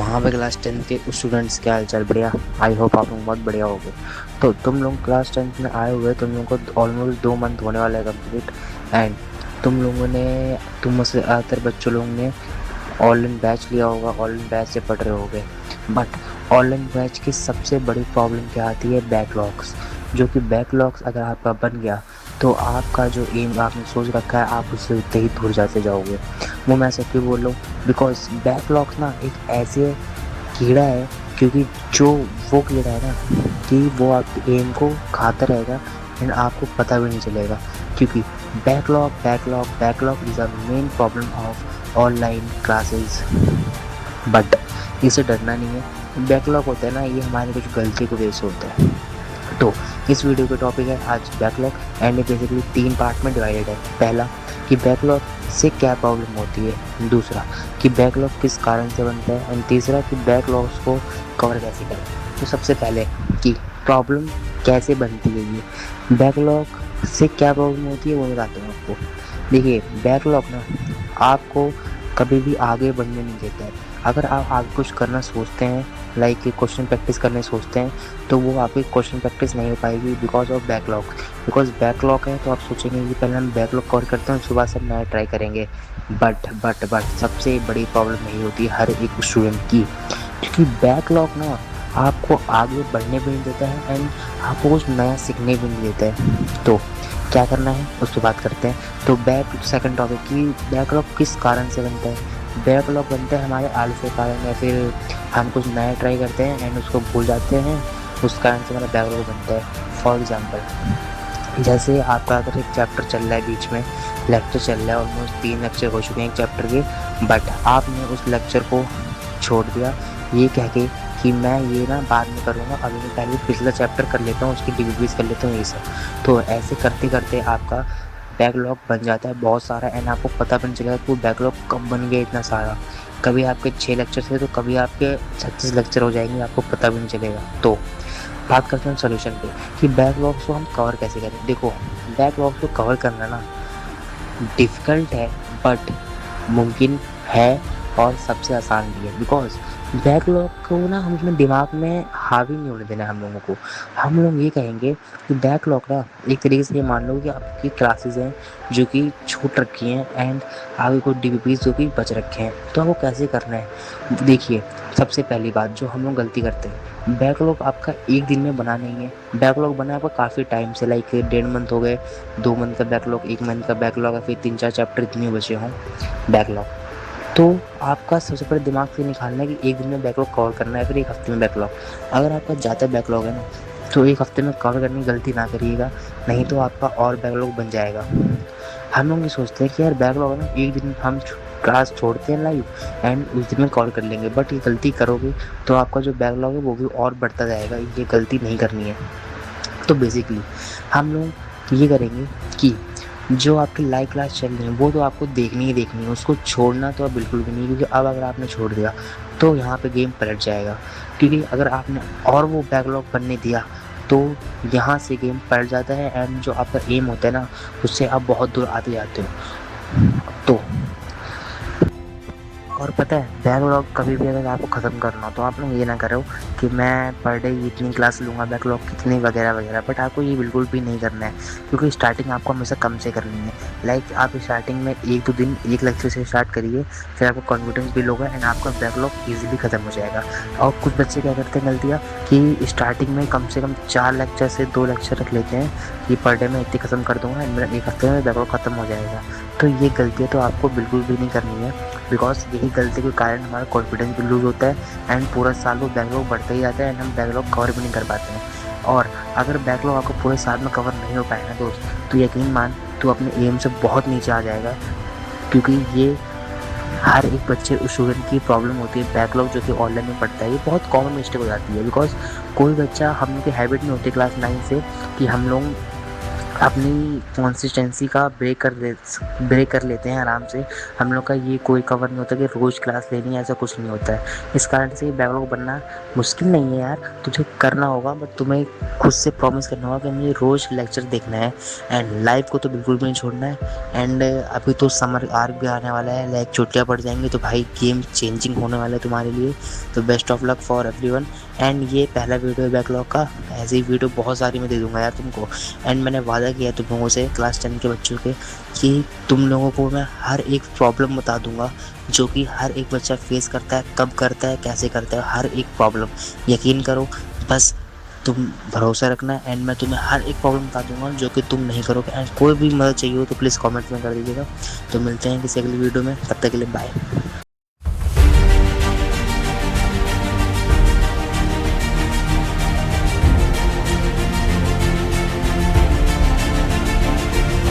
हाँ भाई, क्लास 10 के स्टूडेंट्स क्या हाल चाल? बढ़िया। आई होप आप लोग बहुत बढ़िया होगे। तो तुम लोग क्लास 10 में आए हुए, तुम लोगों को ऑलमोस्ट 2 मंथ होने वाला है कंप्लीट। एंड तुम में से ज़्यादातर बच्चों लोगों ने ऑनलाइन बैच लिया होगा, ऑनलाइन बैच से पढ़ रहे होगे। बट ऑनलाइन बैच की सबसे बड़ी प्रॉब्लम क्या आती है? बैकलॉग्स। जो कि बैकलॉग्स अगर आपका बन गया तो आपका जो एम आपने सोच रखा है, आप उससे उतने ही दूर जाते जाओगे। वो मैं ऐसा क्यों बोल रहा हूँ? बिकॉज बैकलॉग्स ना एक ऐसे कीड़ा है, क्योंकि जो वो कीड़ा है ना कि वो आपके एम को खाता रहेगा एंड आपको पता भी नहीं चलेगा। क्योंकि backlog backlog backlog is a main problem of online classes. But इसे डरना नहीं है। बैकलॉग होता है ना, ये हमारी कुछ गलती को वजह से होता है। तो इस वीडियो का टॉपिक है आज बैकलॉग, एंड बेसिकली 3 पार्ट में डिवाइडेड है। पहला कि बैकलॉग से क्या प्रॉब्लम होती है, दूसरा कि बैकलॉग किस कारण से बनता है, एंड तीसरा कि बैकलॉग्स को कवर कैसे करें। तो सबसे पहले कि प्रॉब्लम कैसे बनती है, ये बैकलॉग से क्या प्रॉब्लम होती है वो बताता हूँ आपको। देखिए, बैकलॉग ना आपको कभी भी आगे बढ़ने नहीं देता है। अगर आप आगे कुछ करना सोचते हैं, लाइक क्वेश्चन प्रैक्टिस करने सोचते हैं, तो वो आपकी क्वेश्चन प्रैक्टिस नहीं हो पाएगी because of backlog. Because backlog है तो आप सोचेंगे कि पहले हम बैकलॉग कवर करते हैं, उसके बाद सब नया ट्राई करेंगे। बट सबसे बड़ी प्रॉब्लम यही होती है हर एक स्टूडेंट की, क्योंकि बैकलॉग ना आपको आगे बढ़ने भी नहीं देता है एंड आपको कुछ नया सीखने भी नहीं देता है। तो क्या करना है उस पर बात करते हैं। तो सेकंड टॉपिक की बैकलॉग किस कारण से बनता है। बैकलॉग बनता है हमारे आलस के कारण, या फिर हम कुछ नया ट्राई करते हैं एंड उसको भूल जाते हैं, उस कारण से हमारा बैकलॉग बनता है। फॉर एग्जांपल, जैसे आपका अगर एक चैप्टर चल रहा है, बीच में लेक्चर चल रहा है, ऑलमोस्ट 3 लेक्चर हो चुके हैं एक चैप्टर के, बट आपने उस लेक्चर को छोड़ दिया ये कह के कि मैं ये ना बाद में करूँगा, अभी मैं पहले पिछला चैप्टर कर लेता हूँ, उसकी डिवीज़ कर लेता हूँ, ये सब। तो ऐसे करते करते आपका बैकलॉग बन जाता है बहुत सारा, एंड आपको पता भी नहीं चलेगा कि वो बैकलॉग कब बन गया इतना सारा। कभी आपके 6 लेक्चर थे तो कभी आपके 36 लेक्चर हो जाएंगे, आपको पता भी नहीं चलेगा। तो बात करते हैं सोल्यूशन पे कि बैकलॉग्स को हम कवर कैसे करें। देखो, बैकलॉग्स को कवर करना ना डिफ़िकल्ट है, बट मुमकिन है और सबसे आसान भी है। बिकॉज बैकलॉग को ना हम अपने दिमाग में हावी नहीं होने देना है हम लोगों को। हम लोग ये कहेंगे कि बैकलॉग ना एक तरीके से ये मान लो कि आपकी क्लासेस हैं जो कि छूट रखी हैं, एंड आगे कोई डीवीपीज जो कि बच रखे हैं, तो आपको कैसे करना है। देखिए, सबसे पहली बात जो हम लोग गलती करते हैं, बैकलॉग आपका एक दिन में बना नहीं है। बैकलॉग बना आपका काफ़ी टाइम से, लाइक 1.5 मंथ हो गए, 2 मंथ का बैकलॉग, 1 मंथ का बैकलॉग, या फिर 3-4 चैप्टर इतने बचे हों बैकलॉग। तो आपका सबसे पहले दिमाग से निकालना है कि एक दिन में बैकलॉग कवर करना है, फिर एक हफ्ते में बैकलॉग। अगर आपका ज़्यादा बैकलॉग है ना, तो एक हफ्ते में कवर करने की गलती ना करिएगा, नहीं तो आपका और बैकलॉग बन जाएगा। हम लोग ये सोचते हैं कि यार बैकलॉग है ना, एक दिन हम क्लास छोड़ते हैं लाइव एंड उस दिन में कवर कर लेंगे, बट ये गलती करोगे तो आपका जो बैकलॉग है वो भी और बढ़ता जाएगा। ये गलती नहीं करनी है। तो बेसिकली हम लोग ये करेंगे कि जो आपकी लाइव क्लास चल रही है वो तो आपको देखनी ही देखनी है, उसको छोड़ना तो आप बिल्कुल भी नहीं, क्योंकि अब अगर आपने छोड़ दिया तो यहाँ पे गेम पलट जाएगा। क्योंकि अगर आपने और वो बैकलॉग बनने दिया तो यहाँ से गेम पलट जाता है, एंड जो आपका एम होता है ना उससे आप बहुत दूर आते जाते हो। तो और पता है, बैकलॉग कभी भी अगर आपको ख़त्म करना हो तो आप लोग ये ना करो कि मैं पर डे इतनी क्लास लूँगा, बैकलॉग कितनी वगैरह वगैरह, बट आपको ये बिल्कुल भी नहीं करना है। क्योंकि स्टार्टिंग आपको हमेशा कम से करनी है। लाइक आप स्टार्टिंग में 1-2 दिन एक लेक्चर से स्टार्ट करिए, फिर आपको कॉन्फिडेंस बिल्ड होगा एंड आपका बैकलॉग ईजिली ख़त्म हो जाएगा। और कुछ बच्चे क्या करते हैं गलतियाँ, कि स्टार्टिंग में कम से कम 4 लेक्चर से 2 लेक्चर रख लेते हैं कि पर डे में इतनी ख़त्म कर दूँगा एंड मेरा एक हफ्ते में बैकलॉग ख़त्म हो जाएगा। तो ये गलतियाँ तो आपको बिल्कुल भी नहीं करनी है, बिकॉज यही गलती के कारण हमारा कॉन्फिडेंस भी लूज़ होता है एंड पूरा साल वो बैकलॉग बढ़ता ही जाता है एंड हम बैकलॉग कवर भी नहीं कर पाते हैं। और अगर बैकलॉग आपको पूरे साल में कवर नहीं हो पाएगा दोस्त, तो यकीन मान तो अपने एम से बहुत नीचे आ जाएगा। क्योंकि ये हर एक बच्चे स्टूडेंट की प्रॉब्लम होती है। बैकलॉग जो कि ऑनलाइन में पढ़ता है, ये बहुत कॉमन मिस्टेक हो जाती है। बिकॉज कोई बच्चा हम लोग की हैबिट में होती है क्लास 9 से कि हम लोग अपनी कंसिस्टेंसी का ब्रेक कर लेते हैं आराम से। हम लोग का ये कोई कवर नहीं होता कि रोज़ क्लास लेनी है, ऐसा कुछ नहीं होता है। इस कारण से बैकलॉग बनना मुश्किल नहीं है यार, तुझे करना होगा, बट तुम्हें खुद से प्रॉमिस करना होगा कि मुझे रोज़ लेक्चर देखना है एंड लाइव को तो बिल्कुल भी नहीं छोड़ना है। एंड अभी तो समर आर्क भी आने वाला है, लाइक छुट्टियाँ पड़ जाएंगी तो भाई गेम चेंजिंग होने वाला है तुम्हारे लिए। तो best of luck for everyone. And ये पहला वीडियो है बैकलॉग का, ऐसे ही वीडियो बहुत सारी मैं दे दूंगा यार तुमको। एंड मैंने वादा किया तुम लोगों से क्लास 10 के बच्चों के कि तुम लोगों को मैं हर एक प्रॉब्लम बता दूंगा जो कि हर एक बच्चा फेस करता है, कब करता है, कैसे करता है, हर एक प्रॉब्लम। यकीन करो, बस तुम भरोसा रखना एंड मैं तुम्हें हर एक प्रॉब्लम बता दूंगा जो कि तुम नहीं करोगे। एंड कोई भी मदद चाहिए हो तो प्लीज़ कमेंट में कर दीजिएगा। तो मिलते हैं किसी अगली वीडियो में, तब तक के लिए बाय।